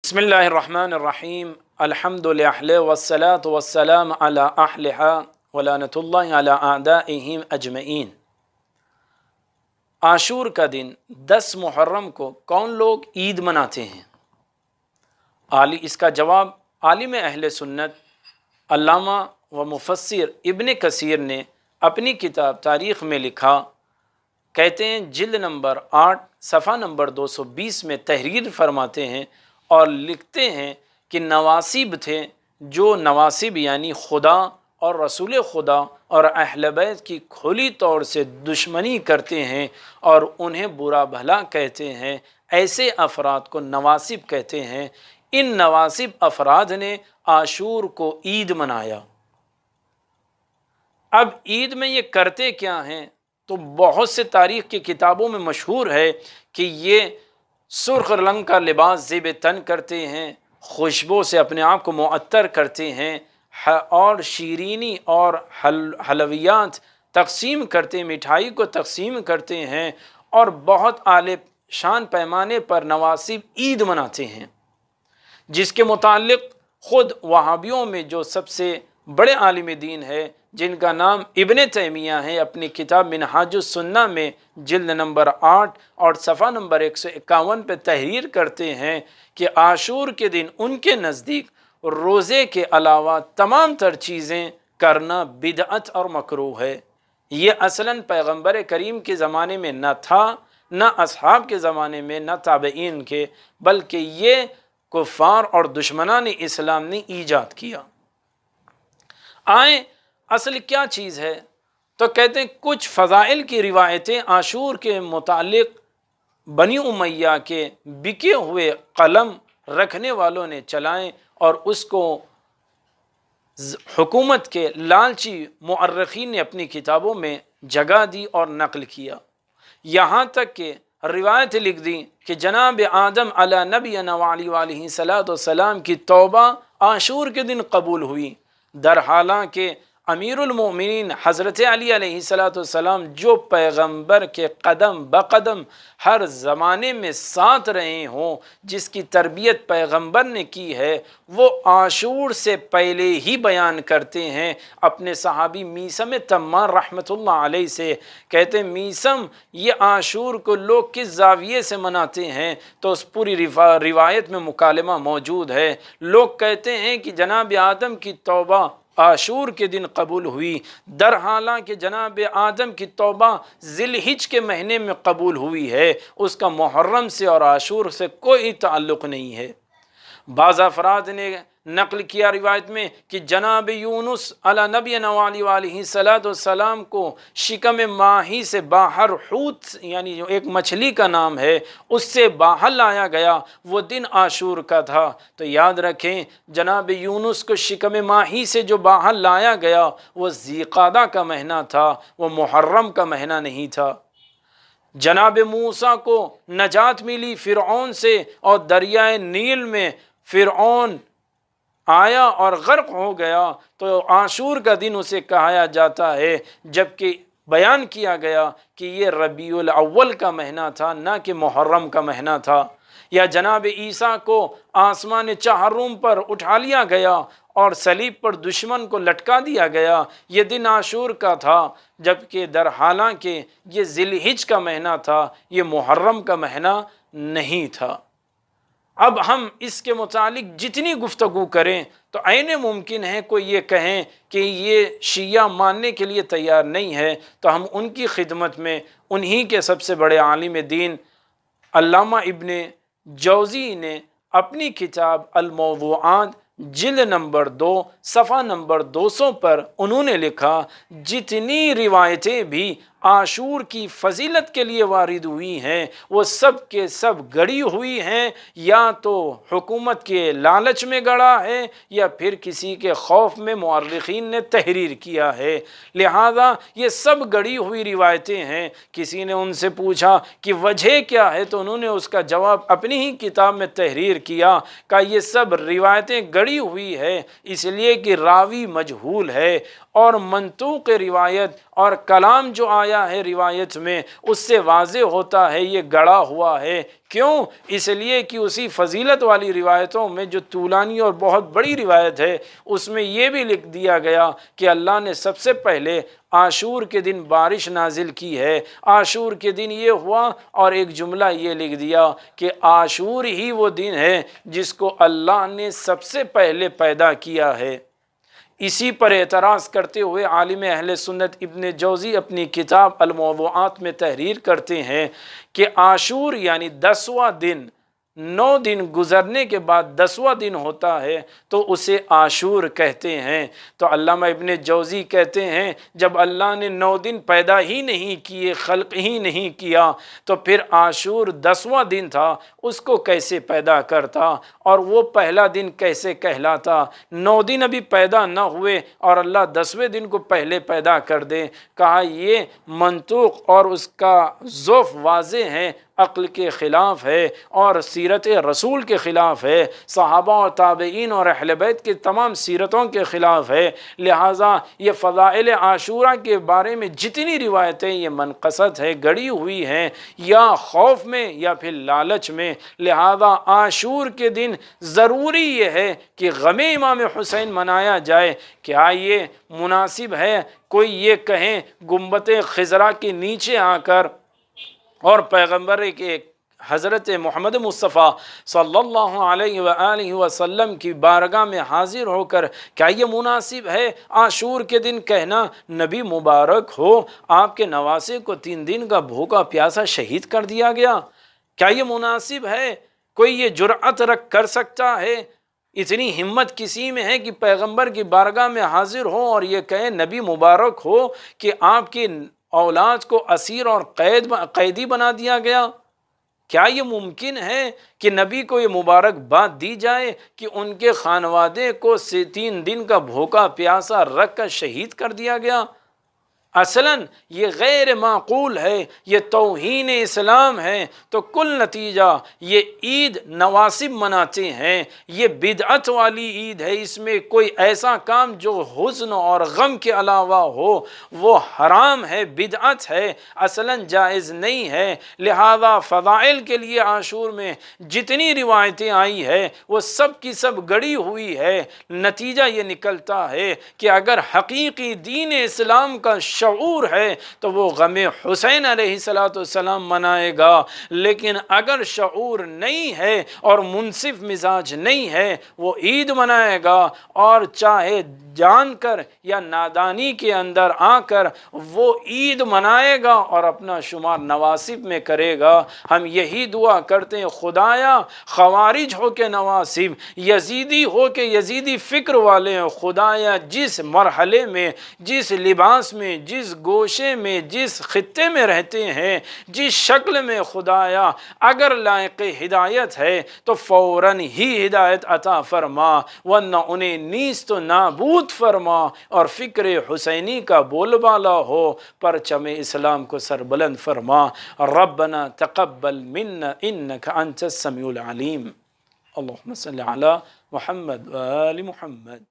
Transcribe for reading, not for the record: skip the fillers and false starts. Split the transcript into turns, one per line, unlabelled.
بسم اللہ الرحمن الرحیم الحمد للہ والصلاة والسلام علی اہلہا ولعنۃ اللہ علی اعدائہم اجمعین۔ عاشور کا دن 10 محرم کو کون لوگ عید مناتے ہیں؟ اس کا جواب عالم اہل سنت علامہ و مفسر ابن کثیر نے اپنی کتاب تاریخ میں لکھا۔ کہتے ہیں جلد نمبر 8 صفحہ نمبر 220 میں تحریر فرماتے ہیں اور لکھتے ہیں کہ نواسب تھے، جو نواسب یعنی خدا اور رسول خدا اور اہل بیت کی کھلی طور سے دشمنی کرتے ہیں اور انہیں برا بھلا کہتے ہیں، ایسے افراد کو نواسب کہتے ہیں۔ ان نواسب افراد نے عاشور کو عید منایا۔ اب عید میں یہ کرتے کیا ہیں؟ تو بہت سے تاریخ کی کتابوں میں مشہور ہے کہ یہ سرخ رنگ کا لباس زیب تن کرتے ہیں، خوشبو سے اپنے آپ کو معطر کرتے ہیں اور شیرینی اور حلویات تقسیم کرتے، مٹھائی کو تقسیم کرتے ہیں اور بہت اعلی شان پیمانے پر نواسب عید مناتے ہیں، جس کے متعلق خود وہابیوں میں جو سب سے بڑے عالم دین ہے جن کا نام ابن تیمیہ ہے، اپنی کتاب منہاج السنہ میں جلد نمبر 8 اور صفحہ نمبر 151 پہ تحریر کرتے ہیں کہ عاشور کے دن ان کے نزدیک روزے کے علاوہ تمام تر چیزیں کرنا بدعت اور مکروہ ہے۔ یہ اصلاً پیغمبر کریم کے زمانے میں نہ تھا، نہ اصحاب کے زمانے میں، نہ تابعین کے، بلکہ یہ کفار اور دشمنان اسلام نے ایجاد کیا۔ اصل کیا چیز ہے؟ تو کہتے ہیں کچھ فضائل کی روایتیں عاشور کے متعلق بنی امیہ کے بکے ہوئے قلم رکھنے والوں نے چلائیں اور اس کو حکومت کے لالچی مورخین نے اپنی کتابوں میں جگہ دی اور نقل کیا، یہاں تک کہ روایت لکھ دی کہ جناب آدم علی نبینا وعلیہ الصلوۃ والسلام کی توبہ عاشور کے دن قبول ہوئی، درحالانکہ امیر المومنین حضرت علی علیہ السلام جو پیغمبر کے قدم بقدم ہر زمانے میں ساتھ رہے ہوں، جس کی تربیت پیغمبر نے کی ہے، وہ عاشور سے پہلے ہی بیان کرتے ہیں اپنے صحابی میثم تمار رحمۃ اللہ علیہ سے۔ کہتے ہیں میثم، یہ عاشور کو لوگ کس زاویے سے مناتے ہیں؟ تو اس پوری روایت میں مکالمہ موجود ہے۔ لوگ کہتے ہیں کہ جناب آدم کی توبہ عاشور کے دن قبول ہوئی، درحالانکہ جناب آدم کی توبہ ذی الحجہ کے مہینے میں قبول ہوئی ہے، اس کا محرم سے اور عاشور سے کوئی تعلق نہیں ہے۔ بعض افراد نے نقل کیا روایت میں کہ جناب یونس علی نبینا علیہ السلام کو شکم ماہی سے باہر، حوت یعنی جو ایک مچھلی کا نام ہے، اس سے باہر لایا گیا، وہ دن عاشور کا تھا۔ تو یاد رکھیں جناب یونس کو شکم ماہی سے جو باہر لایا گیا وہ ذی قعدہ کا مہینہ تھا، وہ محرم کا مہینہ نہیں تھا۔ جناب موسیٰ کو نجات ملی فرعون سے، اور دریائے نیل میں فرعون آیا اور غرق ہو گیا، تو عاشور کا دن اسے کہا جاتا ہے، جبکہ بیان کیا گیا کہ یہ ربیع الاول کا مہینہ تھا، نہ کہ محرم کا مہینہ تھا۔ یا جناب عیسیٰ کو آسمان چہارم پر اٹھا لیا گیا اور صلیب پر دشمن کو لٹکا دیا گیا، یہ دن عاشور کا تھا، جبکہ درحالانکہ یہ ذی الحجہ کا مہینہ تھا، یہ محرم کا مہینہ نہیں تھا۔ اب ہم اس کے متعلق جتنی گفتگو کریں تو عین ممکن ہے کوئی یہ کہیں کہ یہ شیعہ ماننے کے لیے تیار نہیں ہے، تو ہم ان کی خدمت میں انہی کے سب سے بڑے عالم دین علامہ ابن جوزی نے اپنی کتاب الموضوعات جلد نمبر 2 صفحہ نمبر 200 پر انہوں نے لکھا، جتنی روایتیں بھی عاشور کی فضیلت کے لیے وارد ہوئی ہیں وہ سب کے سب گڑی ہوئی ہیں، یا تو حکومت کے لالچ میں گڑا ہے یا پھر کسی کے خوف میں مورخین نے تحریر کیا ہے، لہذا یہ سب گڑی ہوئی روایتیں ہیں۔ کسی نے ان سے پوچھا کہ وجہ کیا ہے، تو انہوں نے اس کا جواب اپنی ہی کتاب میں تحریر کیا کہ یہ سب روایتیں گڑی ہوئی ہے اس لیے کہ راوی مجہول ہے، اور منطوق روایت اور کلام جو آیا آیا ہے روایت میں اس سے واضح ہوتا ہے یہ گڑا ہوا ہے۔ کیوں؟ اس لیے کہ اسی فضیلت والی روایتوں میں جو طولانی اور بہت بڑی روایت ہے اس میں یہ بھی لکھ دیا گیا کہ اللہ نے سب سے پہلے عاشور کے دن بارش نازل کی ہے، عاشور کے دن یہ ہوا، اور ایک جملہ یہ لکھ دیا کہ عاشور ہی وہ دن ہے جس کو اللہ نے سب سے پہلے پیدا کیا ہے۔ اسی پر اعتراض کرتے ہوئے عالم اہل سنت ابن جوزی اپنی کتاب الموضوعات میں تحریر کرتے ہیں کہ عاشور یعنی 10واں دن، 9 دن گزرنے کے بعد 10واں دن ہوتا ہے تو اسے عاشور کہتے ہیں۔ تو علامہ ابن جوزی کہتے ہیں جب اللہ نے 9 دن پیدا ہی نہیں کیے، خلق ہی نہیں کیا، تو پھر عاشور 10واں دن تھا، اس کو کیسے پیدا کرتا اور وہ پہلا دن کیسے کہلاتا؟ 9 دن ابھی پیدا نہ ہوئے اور اللہ 10ویں دن کو پہلے پیدا کر دے۔ کہا یہ منطوق اور اس کا ذوف واضح ہے، عقل کے خلاف ہے اور سیرت رسول کے خلاف ہے، صحابہ اور تابعین اور اہل بیت کے تمام سیرتوں کے خلاف ہے۔ لہٰذا یہ فضائل عاشورہ کے بارے میں جتنی روایتیں یہ منقصد ہے، گڑی ہوئی ہیں، یا خوف میں یا پھر لالچ میں۔ لہٰذا عاشور کے دن ضروری یہ ہے کہ غم امام حسین منایا جائے۔ کیا یہ مناسب ہے کوئی یہ کہیں گنبد خضرا کے نیچے آ کر اور پیغمبر کے حضرت محمد مصطفیٰ صلی اللہ علیہ وآلہ وسلم کی بارگاہ میں حاضر ہو کر کیا یہ مناسب ہے عاشور کے دن کہنا نبی مبارک ہو، آپ کے نواسے کو 3 دن کا بھوکا پیاسا شہید کر دیا گیا؟ کیا یہ مناسب ہے؟ کوئی یہ جرأت رکھ کر سکتا ہے؟ اتنی ہمت کسی میں ہے کہ پیغمبر کی بارگاہ میں حاضر ہو اور یہ کہے نبی مبارک ہو کہ آپ کی اولاد کو اسیر اور قیدی بنا دیا گیا؟ کیا یہ ممکن ہے کہ نبی کو یہ مبارک بات دی جائے کہ ان کے خانوادے کو 3 دن کا بھوکا پیاسا رکھ کر شہید کر دیا گیا؟ اصلاً یہ غیر معقول ہے، یہ توہین اسلام ہے۔ تو کل نتیجہ یہ عید نواسب مناتے ہیں، یہ بدعت والی عید ہے، اس میں کوئی ایسا کام جو حزن اور غم کے علاوہ ہو وہ حرام ہے، بدعت ہے، اصلاً جائز نہیں ہے۔ لہذا فضائل کے لیے عاشور میں جتنی روایتیں آئی ہے وہ سب کی سب گڑی ہوئی ہے۔ نتیجہ یہ نکلتا ہے کہ اگر حقیقی دین اسلام کا شعور ہے تو وہ غم حسین علیہ السلام منائے گا، لیکن اگر شعور نہیں ہے اور منصف مزاج نہیں ہے وہ عید منائے گا، اور چاہے جان کر یا نادانی کے اندر آ کر وہ عید منائے گا اور اپنا شمار نواسب میں کرے گا۔ ہم یہی دعا کرتے ہیں خدایا خوارج ہو کے نواسب، یزیدی ہو کے یزیدی فکر والے ہیں، خدایا جس مرحلے میں، جس لباس میں، جس گوشے میں، جس خطے میں رہتے ہیں، جس شکل میں، خدایا اگر لائق ہدایت ہے تو فوراً ہی ہدایت عطا فرما، ورنہ انہیں نیست و نابود فرما اور فکر حسینی کا بول بالا ہو، پرچم اسلام کو سربلند فرما۔ ربنا تقبل منا انک انت السمیع العلیم۔ اللہم صلی علی محمد و آل محمد۔